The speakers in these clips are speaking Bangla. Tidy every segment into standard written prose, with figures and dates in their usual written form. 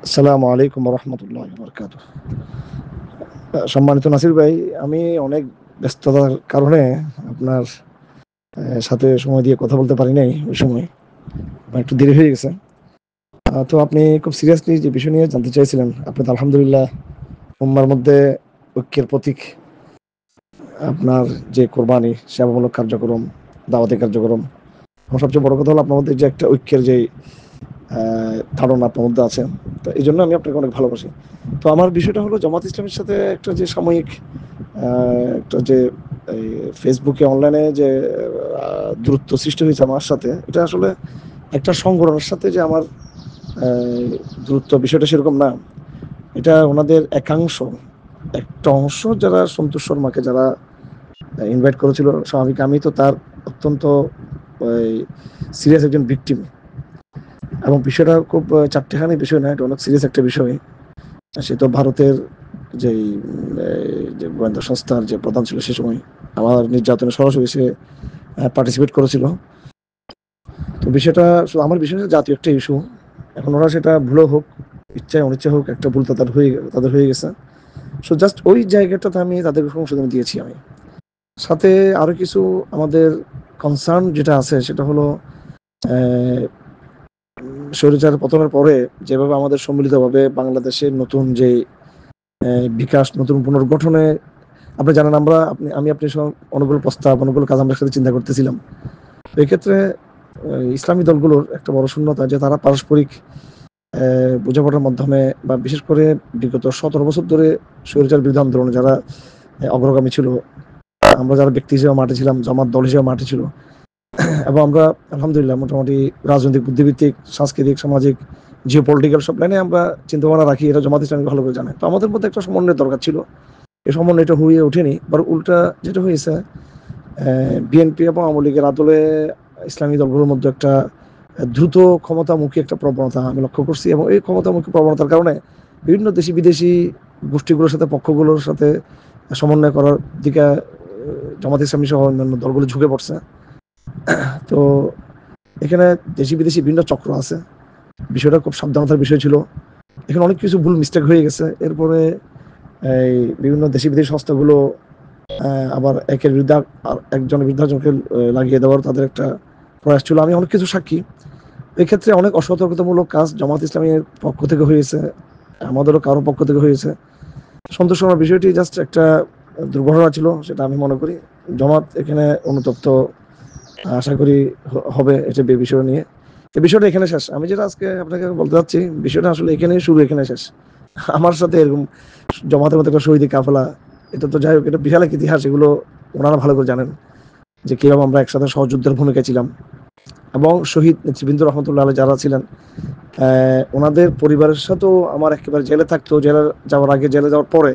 আসসালামু আলাইকুম রহমতুল্লাহ বরকাত। সম্মানিত নাসির ভাই, আমি অনেক ব্যস্ততার কারণে আপনার সাথে সময় দিয়ে কথা বলতে পারি নাই। ওই সময় আমার একটু দেরি হয়ে গেছে। তো আপনি খুব সিরিয়াসলি যে বিষয় নিয়ে জানতে চাইছিলেন, আপনি তো আলহামদুলিল্লাহ উম্মার মধ্যে ঐক্যের প্রতীক। আপনার যে কোরবানি, সেবামূলক কার্যক্রম, দাওয়াতি কার্যক্রম, আমার সবচেয়ে বড় কথা হলো আপনার মধ্যে যে একটা ঐক্যের যে ধারণা আপনার মধ্যে আছে। তো এই জন্য আমি আপনাকে অনেক ভালোবাসি। তো আমার বিষয়টা হলো জামাত ইসলামের সাথে একটা যে সাময়িক একটা যে এই ফেসবুকে অনলাইনে যে দূরত্ব সৃষ্টি হয়েছে আমার সাথে, এটা আসলে একটা সংগঠনের সাথে যে আমার দূরত্ব, বিষয়টা সেরকম না। এটা ওনাদের একাংশ, একটা অংশ যারা সন্তোষ শর্মাকে যারা ইনভাইট করেছিল, স্বাভাবিক আমি তো তার অত্যন্ত সিরিয়াস একজন ভিকটিম। এবং বিষয়টা খুব চারটেখানি বিষয় না, এটা অনেক সিরিয়াস একটা বিষয়। সে তো ভারতের যেই যে গোয়েন্দা সংস্থার যে প্রধান ছিল সে সময়, আমার নির্যাতনে সরাসরি সে পার্টিসিপেট করেছিল। তো বিষয়টা শুধু আমার বিষয় না, জাতীয় একটা ইস্যু। এখন ওরা সেটা ভুলও হোক, ইচ্ছায় অনিচ্ছা হোক, একটা ভুল তাদের হয়ে গেছে। সো জাস্ট ওই জায়গাটাতে আমি তাদেরকে সংশোধন দিয়েছি আমি। সাথে আরো কিছু আমাদের কনসার্ন যেটা আছে সেটা হলো স্বৈরাচার পতনের পরে যেভাবে আমাদের সম্মিলিতভাবে বাংলাদেশের নতুন যে বিকাশ, নতুন পুনর্গঠনে, আপনি জানেন আমি আপনি সব অনুকূল প্রস্তাব, অনুকূল কাজ আমরা সাথে চিন্তা করতেছিলাম। তো এক্ষেত্রে ইসলামী দলগুলোর একটা বড় শূন্যতা যে তারা পারস্পরিক বোঝাপড়ার মাধ্যমে, বা বিশেষ করে বিগত 17 বছর ধরে স্বৈরাচার বিরোধী আন্দোলনে যারা অগ্রগামী ছিল, আমরা যারা ব্যক্তি হিসেবে মাঠে ছিলাম, জামাত দল হিসেবে মাঠে ছিল, এবং আমরা আলহামদুলিল্লাহ মোটামুটি রাজনৈতিক, বুদ্ধিভিত্তিক, সাংস্কৃতিক, সামাজিক, জিও পলিটিক্যাল সব লাইনে আমরা চিন্তা ভাবনা রাখি, এটা জামাত ইসলামী ভালো করে জানে। তো আমাদের মধ্যে একটা সমন্বয়ের দরকার ছিল। এই সমন্বয়টা হয়ে ওঠেনি, বরং উল্টা যেটা হয়েছে, বিএনপি এবং আওয়ামী লীগের আদলে ইসলামী দলগুলোর মধ্যে একটা দ্রুত ক্ষমতামুখী একটা প্রবণতা আমি লক্ষ্য করছি। এবং এই ক্ষমতামুখী প্রবণতার কারণে বিভিন্ন দেশি বিদেশি গোষ্ঠীগুলোর সাথে, পক্ষগুলোর সাথে সমন্বয় করার দিকে জামাত ইসলামী সহ অন্যান্য দলগুলো ঝুঁকে পড়ছে। তো এখানে দেশি বিদেশি বিভিন্ন চক্র আছে, বিষয়টা খুব সাবধানতার বিষয় ছিল। এখানে অনেক কিছু ভুল মিস্টেক হয়ে গেছে। এরপরে এই বিভিন্ন দেশি বিদেশি সংস্থাগুলো আবার একের বিরুদ্ধে একজনের বিরুদ্ধে একজনকে লাগিয়ে দেওয়ার তাদের একটা প্রয়াস ছিল। আমি অনেক কিছু সাক্ষী। এক্ষেত্রে অনেক অসতর্কতামূলক কাজ জামাত ইসলামের পক্ষ থেকে হয়েছে, আমাদেরও কারো পক্ষ থেকে হয়েছে। সন্তোষ শর্মার বিষয়টি জাস্ট একটা দুর্ঘটনা ছিল, সেটা আমি মনে করি। জামাত এখানে অনুতপ্ত আশা করি হবে এটা বিষয় নিয়ে। এই বিষয়টা এখানে শেষ। আমি যেটা আজকে আপনাকে বলতে চাচ্ছি, বিষয়টা আসলে এখানেই শুরু, এখানে শেষ। আমার সাথে এরকম জমাতের মতো একটা শহীদ কাফেলা, এটা তো যাই হোক, এটা বিশাল এক ইতিহাস। এগুলো ওনারা ভালো করে জানেন যে কিভাবে আমরা একসাথে সহযুদ্ধের ভূমিকা ছিলাম। এবং শহীদ নেতৃবৃন্দ রহমতুল্লাহ আলাইহি যারা ছিলেন, ওনাদের পরিবারের সাথেও আমার একেবারে জেলে থাকতো, জেলে যাওয়ার আগে, জেলে যাওয়ার পরে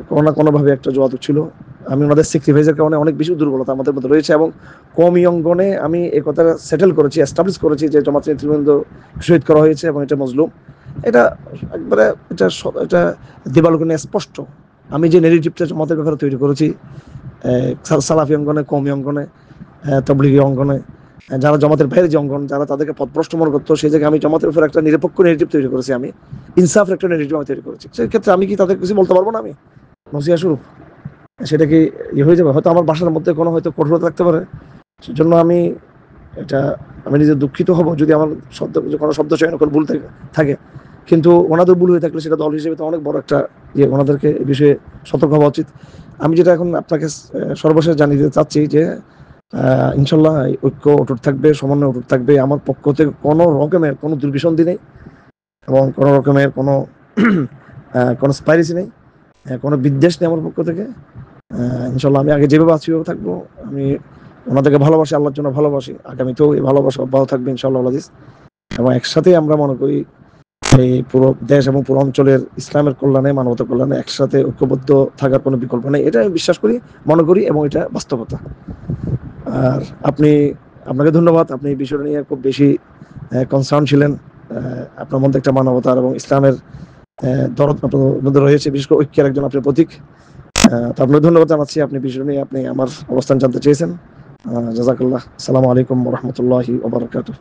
কোনো না কোনোভাবে একটা যোগাযোগ ছিল। আমি ওনাদের স্যাক্রিফাইসের কারণে অনেক বেশি দুর্বলতা আমাদের মধ্যে রয়েছে, এবং কমই অঙ্গনে আমি এই কথা সেটেল করেছি, এস্টাবলিশ করেছি যে জামাত নেতৃবৃন্দ শহীদ করা হয়েছে এবং এটা মজলুম। এটা একবারে এটা দেবালোকে স্পষ্ট। আমি যে নেগেটিভটা জামাতের ব্যাপারে তৈরি করেছি, সালাফি অঙ্গনে, কওমি অঙ্গনে, তবলিগি অঙ্গনে, যারা জামাতের বাইরে যে অঙ্গন, যারা তাদেরকে পথভ্রষ্ট মনে করতো, সেই জায়গায় আমি জামাতের উপর একটা নিরপেক্ষ নেগেটিভ তৈরি করেছি। আমি ইনসাফের একটা নেগেটিভ আমি তৈরি করেছি। সেক্ষেত্রে আমি কি তাদের কিছু বলতে পারবো না? আমি নসিহা স্বরূপ সেটা কি হয়ে যাবে? হয়তো আমার বাসার মধ্যে কোনো হয়তো কঠোরতা থাকতে পারে, সেজন্য আমি এটা আমি নিজে দুঃখিত হব যদি আমার কোনো শব্দ চয়ন করে ভুল থাকে। কিন্তু ওনাদের ভুল হয়ে থাকলে সেটা দল হিসেবে তো অনেক বড় একটা ওনাদেরকে এই বিষয়ে সতর্ক হওয়া উচিত। আমি যেটা এখন আপনাকে সর্বশেষ জানিয়ে দিতে চাচ্ছি যে ইনশাল্লাহ ঐক্য অটুট থাকবে, সমন্বয় অটুট থাকবে। আমার পক্ষ থেকে কোনো রকমের কোনো দুর্বিসন্ধি নেই, এবং কোনো রকমের কোনো স্পাইরেসি নেই, কোনো বিদ্বেষ নেই আমার পক্ষ থেকে। ইনশাল্লাহ আমি আগে যেভাবে আছি ওভাবে থাকবো। আমি ওনাদেরকে ভালোবাসি, আল্লাহর জন্য ভালোবাসি, আগামীতেও এই ভালোবাসা অব্যাহত থাকবে ইনশাল্লাহ আজিজ। এবং একসাথে আমরা মনে করি এই পুরো দেশ এবং পুরো অঞ্চলের ইসলামের কল্যাণে, মানবতার কল্যাণে একসাথে ঐক্যবদ্ধ থাকার কোনো বিকল্প নেই। এটা আমি বিশ্বাস করি, মনে করি, এবং এটা বাস্তবতা। আর আপনাকে ধন্যবাদ, আপনি এই বিষয়টা নিয়ে খুব বেশি কনসার্ন ছিলেন। আপনার মধ্যে একটা মানবতার এবং ইসলামের দরদ আপনার মধ্যে রয়েছে, বিশেষ করে ঐক্যের একজন আপনি প্রতীক। তো আপনাকে ধন্যবাদ জানাচ্ছি, আপনি বিষয় নিয়ে আপনি আমার অবস্থান জানতে চেয়েছেন। জাজাকাল্লাহ। আসসালামু আলাইকুম রহমতুল্লাহি ওয়া বারাকাতুহু।